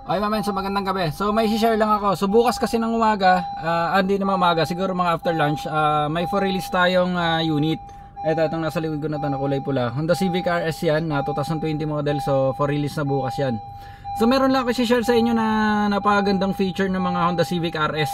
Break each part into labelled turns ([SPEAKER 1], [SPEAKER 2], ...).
[SPEAKER 1] Okay mamen, so magandang gabi. So may share lang ako. So bukas kasi ng umaga, hindi naman umaga, siguro mga after lunch, may for release tayong unit. Itong nasa likod ko na ito na kulay pula. Honda Civic RS yan, na 2020 model. So for release na bukas yan. So meron lang ako share sa inyo na napakagandang feature ng mga Honda Civic RS.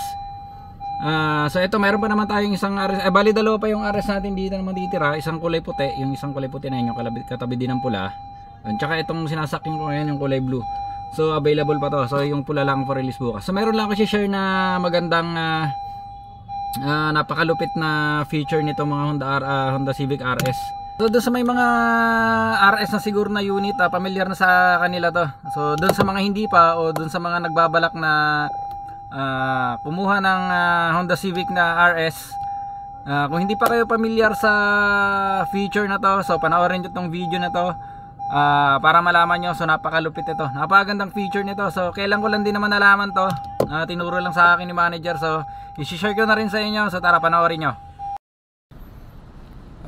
[SPEAKER 1] So ito, meron pa naman tayong isang RS. Bali dalawa pa yung RS natin dito naman titira. Isang kulay puti, yung isang kulay puti na yun, yung katabi din ng pula. At saka itong sinasaking ko ngayon, yung kulay blue. So available pa to. So yung pula lang for release bukas. So meron lang ako share na magandang napakalupit na feature nito mga Honda Civic RS. So doon sa may mga RS na siguro na unit, familiar na sa kanila to. So doon sa mga hindi pa, o doon sa mga nagbabalak na kumuha ng Honda Civic na RS, kung hindi pa kayo familiar sa feature na to, so panoorin nyo tong video na to para malaman nyo. So napakalupit ito, napakagandang feature nito. So kailan ko lang din naman nalaman to, tinuro lang sa akin ni manager. So i-share ko na rin sa inyo. So tara, panoorin nyo.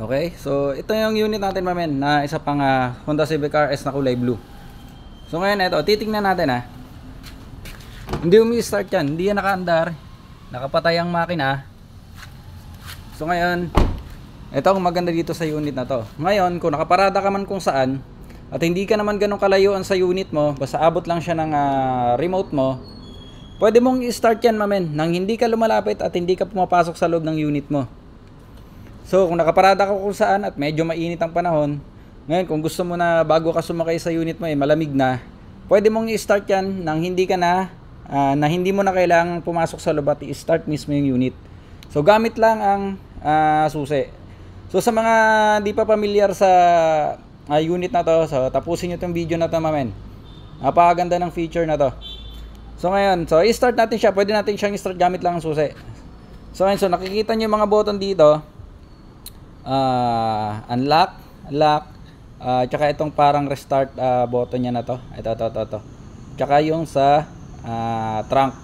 [SPEAKER 1] Okay, so ito yung unit natin mamen, na isa pang Honda Civic RS na kulay blue. So ngayon ito, titingnan natin hindi umi-start yan, hindi yan nakaandar, nakapatay ang makina. So ngayon, ito ang maganda dito sa unit na to. Ngayon, kung nakaparada ka man kung saan, at hindi ka naman ganong kalayuan sa unit mo, basta abot lang siya ng remote mo, pwede mong i-start yan mamen, nang hindi ka lumalapit at hindi ka pumapasok sa loob ng unit mo. So kung nakaparada ka kung saan at medyo mainit ang panahon, ngayon kung gusto mo na bago ka sumakay sa unit mo malamig na, pwede mong i-start yan nang hindi ka na hindi mo na kailangang pumasok sa loob at i-start mismo yung unit. So gamit lang ang susi. So sa mga di pa familiar sa unit na to, so tapusin nyo itong video na to mamen. Napakaganda ng feature na to. So ngayon, so i-start natin siya. Pwede natin siyang i-start gamit lang ang susi. So ngayon, so nakikita nyo yung mga button dito, unlock, lock, tsaka itong parang restart button nya na to. Ito. Tsaka yung sa trunk.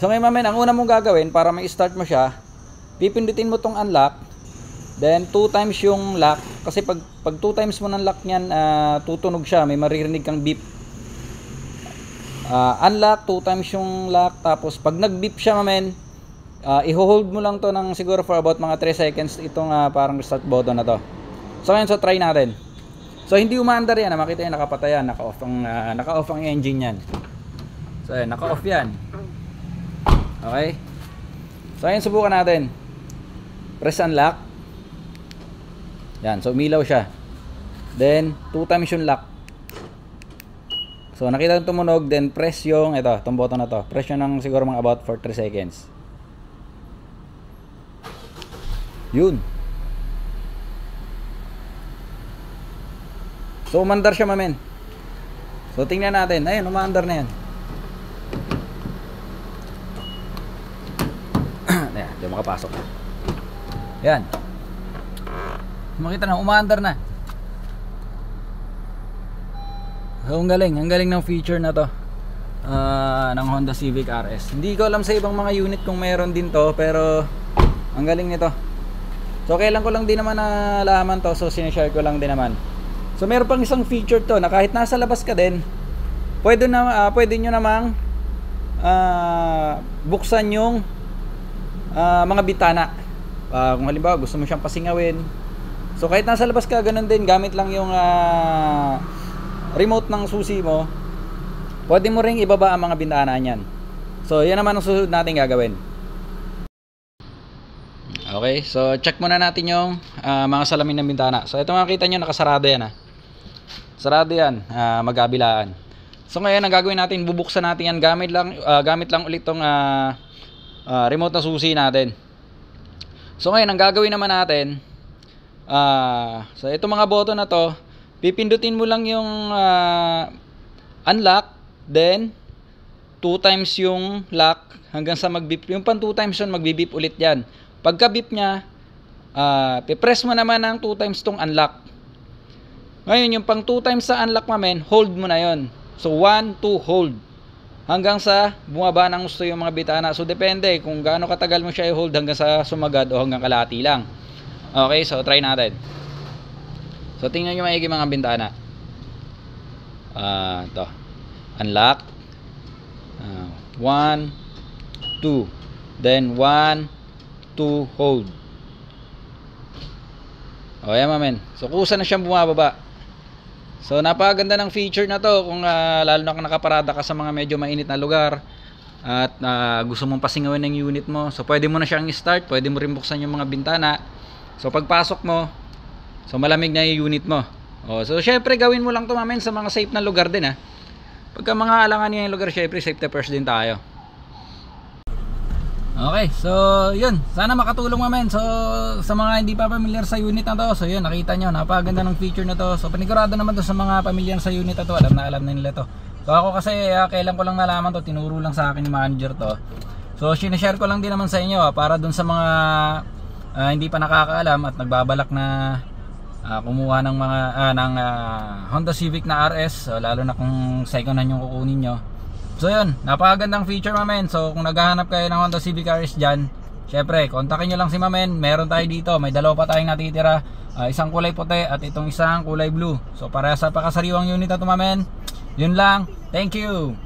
[SPEAKER 1] So ngayon mamen, ang una mong gagawin para ma-start mo siya, pipindutin mo tong unlock. Then 2 times yung lock, kasi pag 2 times mo ng lock niyan, tutunog siya, may maririnig kang beep. Unlock, 2 times yung lock, tapos pag nag-beep siya mamen, i-hold mo lang to ng siguro for about mga 3 seconds itong parang start button na to. So ngayon, so try natin. So hindi umaandar yan, makita yan, nakapatay yan, naka-off ang engine yan. So ayan, naka-off yan. Okay. So ngayon, subukan natin. Press unlock. Yan, so umilaw siya. Then 2 times yung lock. So nakita yung tumunog, then press yung itong button na to. Press yun ng siguro mga about for 3 seconds. Yun. So umandar siya mamen. So tingnan natin. Ayun, umandar na yan. Ayan, di makapasok. Yan. Makita na, umaandar na. So ang galing ng feature na to ng Honda Civic RS. Hindi ko alam sa ibang mga unit kung meron din to, pero ang galing nito. So kailan ko lang din naman nalaman to, so sinishare ko lang din naman. So meron pang isang feature to na kahit nasa labas ka din, pwede nyo namang buksan yung mga bitana. Kung halimbawa gusto mo siyang pasingawin, so kahit nasa labas ka, ganun din, gamit lang yung remote ng susi mo, pwede mo ring ibaba ang mga bintana niyan. So yan naman ang susunod natin gagawin. Okay, so check muna natin yung mga salamin ng bintana. So ito, makikita nyo, nakasarado yan sarado yan, magkabilaan. So ngayon ang gagawin natin, bubuksan natin yan gamit lang ulit tong remote na susi natin. So ngayon ang gagawin naman natin, so itong mga button na to, pipindutin mo lang yung unlock, then 2 times yung lock hanggang sa mag-beep. Yung pan 2 times yun, mag-beep ulit yan. Pagka beep nya, pipress mo naman ng 2 times tong unlock. Ngayon yung pang 2 times sa unlock mamen, hold mo na yon. So 1, 2, hold hanggang sa bumaba ng gusto yung mga bitana. So depende kung gaano katagal mo siya i-hold, hanggang sa sumagad o hanggang kalahati lang. Okay, so try natin. So tingnan nyo maigi mga bintana. Ito, unlock, 1, 2, then 1, 2, hold. O yan mamen, so kusa na siyang bumababa. So napakaganda ng feature na to kung lalo na kung nakaparada ka sa mga medyo mainit na lugar at gusto mong pasingawin ng unit mo. So pwede mo na siyang i-start, pwede mo rin buksan yung mga bintana. So pagpasok mo, so malamig na yung unit mo. So syempre gawin mo lang to mamen sa mga safe na lugar din Pagka mga alangan yung lugar, syempre safety first din tayo. Okay, so yun, sana makatulong mamen. So sa mga hindi pa familiar sa unit na to, so yun, nakita nyo, napakaganda ng feature na to. So panigurado naman to sa mga familiar sa unit na to, alam na nila to. So ako kasi kailan ko lang nalaman to, tinuro lang sa akin ni manager to. So sinishare ko lang din naman sa inyo para dun sa mga hindi pa nakakaalam at nagbabalak na kumuha ng mga Honda Civic na RS, so, lalo na kung second hand yung kukunin nyo. So yun, napakagandang feature mamen. So kung naghahanap kayo ng Honda Civic RS dyan, syempre kontakin nyo lang si mamen. Meron tayo dito, may dalawa pa tayong natitira, isang kulay puti at itong isang kulay blue. So para sa pakasariwang unit na to mamen. Yun lang, thank you.